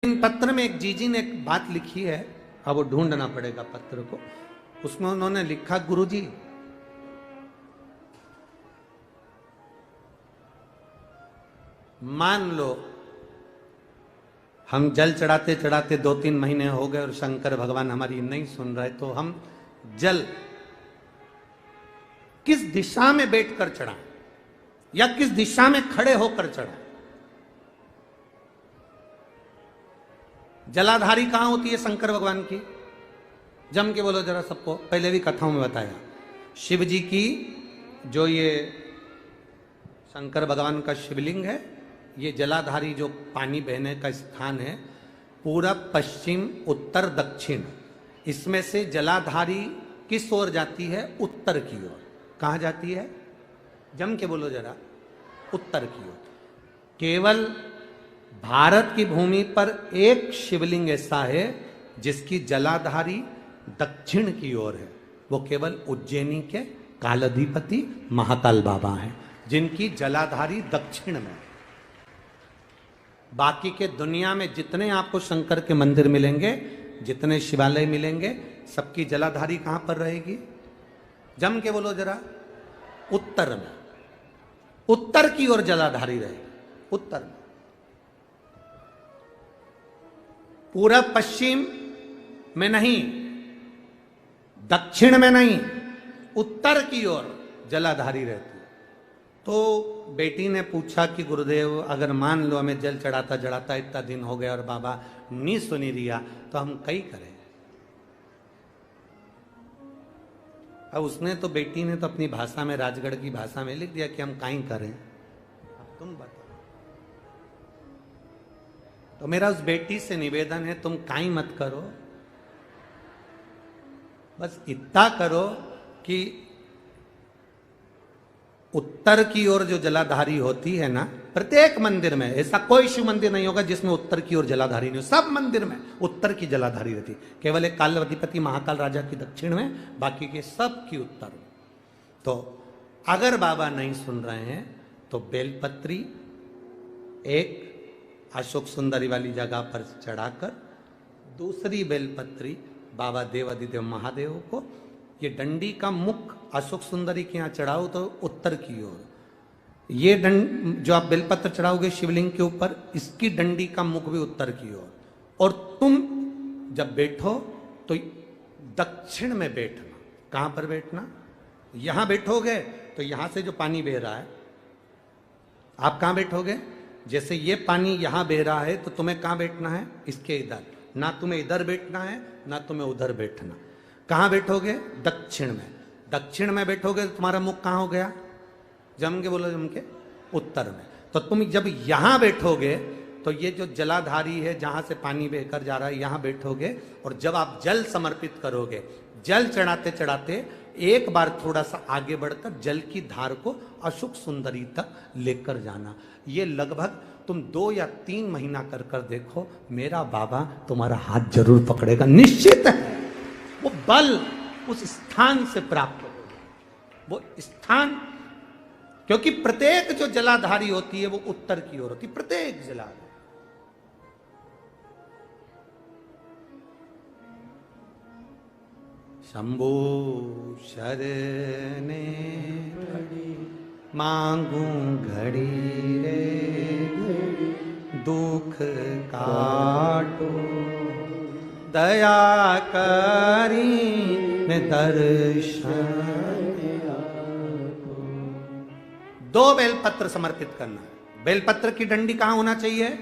इन पत्र में एक जीजी ने एक बात लिखी है, अब वो ढूंढना पड़ेगा पत्र को। उसमें उन्होंने लिखा, गुरुजी मान लो हम जल चढ़ाते चढ़ाते 2-3 महीने हो गए और शंकर भगवान हमारी नहीं सुन रहे, तो हम जल किस दिशा में बैठकर चढ़ाएं या किस दिशा में खड़े होकर चढ़ाएं? जलाधारी कहां होती है शंकर भगवान की? जम के बोलो जरा सबको, पहले भी कथाओं में बताया। शिव जी की जो ये शंकर भगवान का शिवलिंग है, ये जलाधारी जो पानी बहने का स्थान है, पूरब पश्चिम उत्तर दक्षिण, इसमें से जलाधारी किस ओर जाती है? उत्तर की ओर। कहां जाती है? जम के बोलो जरा, उत्तर की ओर। केवल भारत की भूमि पर एक शिवलिंग ऐसा है जिसकी जलाधारी दक्षिण की ओर है, वो केवल उज्जैनी के कालाधिपति महाकाल बाबा हैं, जिनकी जलाधारी दक्षिण में। बाकी के दुनिया में जितने आपको शंकर के मंदिर मिलेंगे, जितने शिवालय मिलेंगे, सबकी जलाधारी कहां पर रहेगी? जम के बोलो जरा, उत्तर में। उत्तर की ओर जलाधारी रहेगी, उत्तर में। पूरब पश्चिम में नहीं, दक्षिण में नहीं, उत्तर की ओर जलाधारी रहती है। तो बेटी ने पूछा कि गुरुदेव अगर मान लो हमें जल चढ़ाता चढ़ाता इतना दिन हो गया और बाबा नहीं सुनी रिया, तो हम कई करें? अब उसने तो, बेटी ने तो अपनी भाषा में, राजगढ़ की भाषा में लिख दिया कि हम काई करें। अब तुम बताओ। तो मेरा उस बेटी से निवेदन है, तुम काई मत करो, बस इतना करो कि उत्तर की ओर जो जलाधारी होती है ना, प्रत्येक मंदिर में, ऐसा कोई शिव मंदिर नहीं होगा जिसमें उत्तर की ओर जलाधारी नहीं हो। सब मंदिर में उत्तर की जलाधारी रहती, केवल एक कालाधिपति महाकाल राजा की दक्षिण में, बाकी के सब की उत्तर में। तो अगर बाबा नहीं सुन रहे हैं तो बेलपत्री एक अशोक सुंदरी वाली जगह पर चढ़ाकर, दूसरी बेलपत्री बाबा देवादिदेव महादेव को, ये डंडी का मुख अशोक सुंदरी के यहाँ चढ़ाओ तो उत्तर की ओर। ये जो आप बेलपत्र चढ़ाओगे शिवलिंग के ऊपर, इसकी डंडी का मुख भी उत्तर की ओर। और तुम जब बैठो तो दक्षिण में बैठना। कहां पर बैठना? यहां बैठोगे तो यहां से जो पानी बह रहा है, आप कहां बैठोगे? जैसे ये पानी यहां बह रहा है तो तुम्हें कहां बैठना है? इसके इधर। ना तुम्हें इधर बैठना है ना तुम्हें उधर बैठना। कहां बैठोगे? दक्षिण में। दक्षिण में बैठोगे तो तुम्हारा मुख कहां हो गया? जम के बोलो, जम के, उत्तर में। तो तुम जब यहां बैठोगे तो ये जो जलाधारी है जहां से पानी बहकर जा रहा है, यहां बैठोगे। और जब आप जल समर्पित करोगे, जल चढ़ाते चढ़ाते एक बार थोड़ा सा आगे बढ़कर जल की धार को अशोक सुंदरी तक लेकर जाना। ये लगभग तुम 2 या 3 महीना कर कर देखो, मेरा बाबा तुम्हारा हाथ जरूर पकड़ेगा, निश्चित है। वो बल उस स्थान से प्राप्त होगा, वो स्थान, क्योंकि प्रत्येक जो जलाधारी होती है वो उत्तर की ओर होती है, प्रत्येक जलाधारी। शंभो शरणे मांगू घड़ी रे, दुख काटो दया करी ने दर्शन। 2 बेलपत्र समर्पित करना है। बेलपत्र की डंडी कहां होना चाहिए?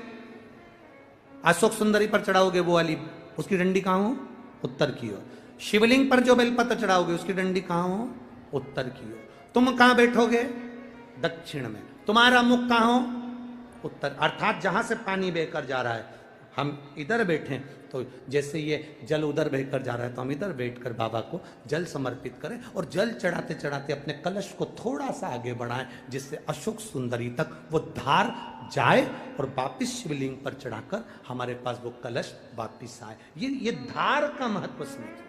अशोक सुंदरी पर चढ़ाओगे वो वाली, उसकी डंडी कहां हो? उत्तर की ओर। शिवलिंग पर जो बेलपत्र चढ़ाओगे उसकी डंडी कहां हो? उत्तर की ओर। तुम कहां बैठोगे? दक्षिण में। तुम्हारा मुख कहां हो? उत्तर। अर्थात जहां से पानी बहकर जा रहा है, हम इधर बैठे तो जैसे ये जल उधर बहकर जा रहा है तो हम इधर बैठकर बाबा को जल समर्पित करें और जल चढ़ाते चढ़ाते अपने कलश को थोड़ा सा आगे बढ़ाएं, जिससे अशोक सुंदरी तक वो धार जाए और वापिस शिवलिंग पर चढ़ाकर हमारे पास वो कलश वापिस आए। ये धार का महत्व समझो।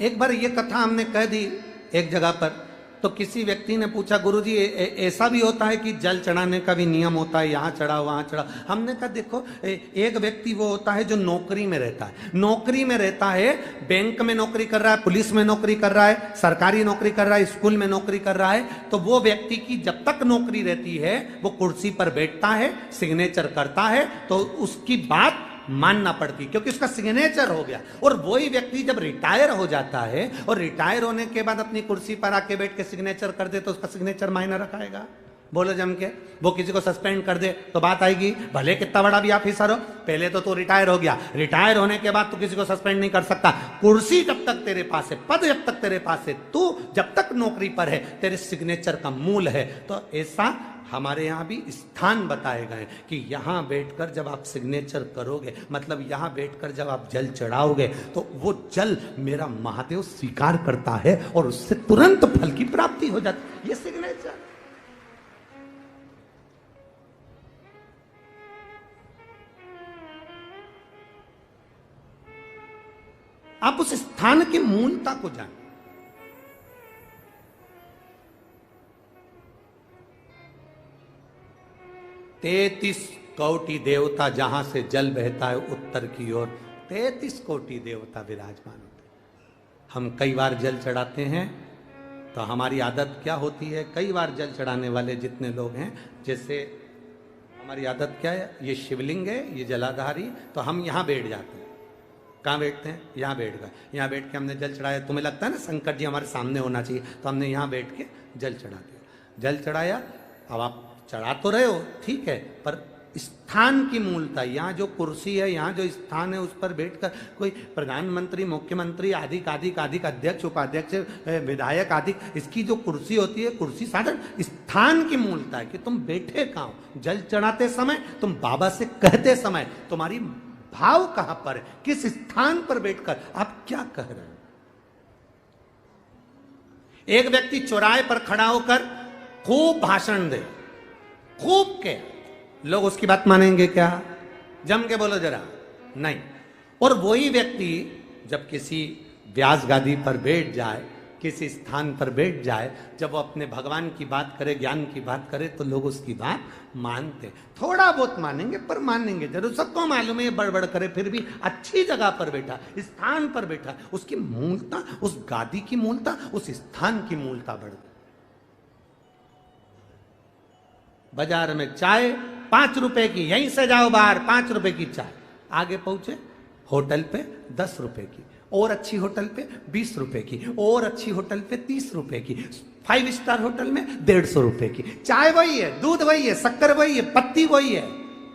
एक बार ये कथा हमने कह दी एक जगह पर, तो किसी व्यक्ति ने पूछा, गुरुजी ऐसा भी होता है कि जल चढ़ाने का भी नियम होता है, यहाँ चढ़ाओ वहाँ चढ़ाओ? हमने कहा देखो, एक व्यक्ति वो होता है जो नौकरी में रहता है, नौकरी में रहता है, बैंक में नौकरी कर रहा है, पुलिस में नौकरी कर रहा है, सरकारी नौकरी कर रहा है, स्कूल में नौकरी कर रहा है, तो वो व्यक्ति की जब तक नौकरी रहती है वो कुर्सी पर बैठता है, सिग्नेचर करता है, तो उसकी बात मानना पड़ती, क्योंकि उसका सिग्नेचर हो गया। और वही व्यक्ति जब रिटायर हो जाता है और रिटायर होने के बाद अपनी कुर्सी पर आके बैठ के सिग्नेचर कर दे, तो उसका सिग्नेचर मायना रखाएगा? बोलो जम के। वो किसी को सस्पेंड कर दे तो बात आएगी, भले कितना बड़ा भी ऑफिसर हो, पहले तो रिटायर हो गया, रिटायर होने के बाद तो किसी को सस्पेंड नहीं कर सकता। कुर्सी जब तक तेरे पास है, पद जब तक तेरे पास है, तू जब तक नौकरी पर है, तेरे सिग्नेचर का मूल है। तो ऐसा हमारे यहाँ भी स्थान बताए गए कि यहाँ बैठकर जब आप सिग्नेचर करोगे, मतलब यहाँ बैठकर जब आप जल चढ़ाओगे, तो वो जल मेरा महादेव स्वीकार करता है और उससे तुरंत फल की प्राप्ति हो जाती है। ये सिग्नेचर। आप उस स्थान की मूलता को जानें। तैतीस कोटि देवता जहां से जल बहता है उत्तर की ओर, 33 कोटि देवता विराजमान होते हैं। हम कई बार जल चढ़ाते हैं, तो हमारी आदत क्या होती है, कई बार जल चढ़ाने वाले जितने लोग हैं, जैसे हमारी आदत क्या है, ये शिवलिंग है, ये जलाधारी, तो हम यहाँ बैठ जाते हैं। कहाँ बैठते हैं? यहाँ बैठ गए। यहाँ बैठ के हमने जल चढ़ाया, तुम्हें लगता है ना शंकर जी हमारे सामने होना चाहिए, तो हमने यहाँ बैठ के जल चढ़ा दिया। जल चढ़ाया, अब आप चढ़ा तो रहे हो, ठीक है, पर स्थान की मूलता, यहाँ जो कुर्सी है, यहाँ जो स्थान है, उस पर बैठकर कोई प्रधानमंत्री, मुख्यमंत्री, आदिक आदिक आदिक अध्यक्ष, उपाध्यक्ष, विधायक आदिक, इसकी जो कुर्सी होती है, कुर्सी साधन स्थान की मूलता है कि तुम बैठे कहाँ हो। जल चढ़ाते समय, तुम बाबा से कहते समय, तुम्हारी भाव कहां पर है, किस स्थान पर बैठकर आप क्या कह रहे हो। एक व्यक्ति चौराहे पर खड़ा होकर खूब भाषण दे, खूब के, लोग उसकी बात मानेंगे क्या? जम के बोलो जरा, नहीं। और वही व्यक्ति जब किसी व्यास गादी पर बैठ जाए, किसी स्थान पर बैठ जाए, जब वो अपने भगवान की बात करे, ज्ञान की बात करे, तो लोग उसकी बात मानते, थोड़ा बहुत मानेंगे पर मानेंगे जरूर। सबको मालूम है ये बड़बड़ करे, फिर भी अच्छी जगह पर बैठा, स्थान पर बैठा, उसकी मूलता, उस गादी की मूलता, उस स्थान की मूलता बढ़ गई। बाजार में चाय 5 रुपए की, यहीं से जाओ बाहर, 5 रुपए की चाय, आगे पहुंचे होटल पे 10 रुपए की, और अच्छी होटल पे 20 रुपए की, और अच्छी होटल पे 30 रुपए की, 5 स्टार होटल में 150 रुपए की। चाय वही है, दूध वही है, शक्कर वही है, पत्ती वही है,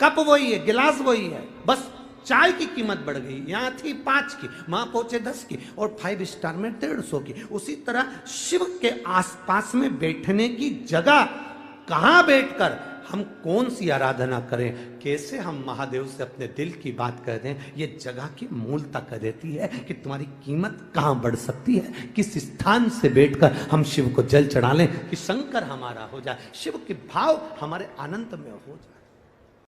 कप वही है, गिलास वही है, बस चाय की कीमत बढ़ गई। यहां थी 5 की, वहां पहुंचे 10 की, और 5 स्टार में 150 की। उसी तरह शिव के आसपास में बैठने की जगह, कहां बैठकर हम कौन सी आराधना करें, कैसे हम महादेव से अपने दिल की बात कह दें, ये जगह की मूलता कह देती है कि तुम्हारी कीमत कहां बढ़ सकती है। किस स्थान से बैठकर हम शिव को जल चढ़ा लें कि शंकर हमारा हो जाए, शिव के भाव हमारे आनंद में हो जाए।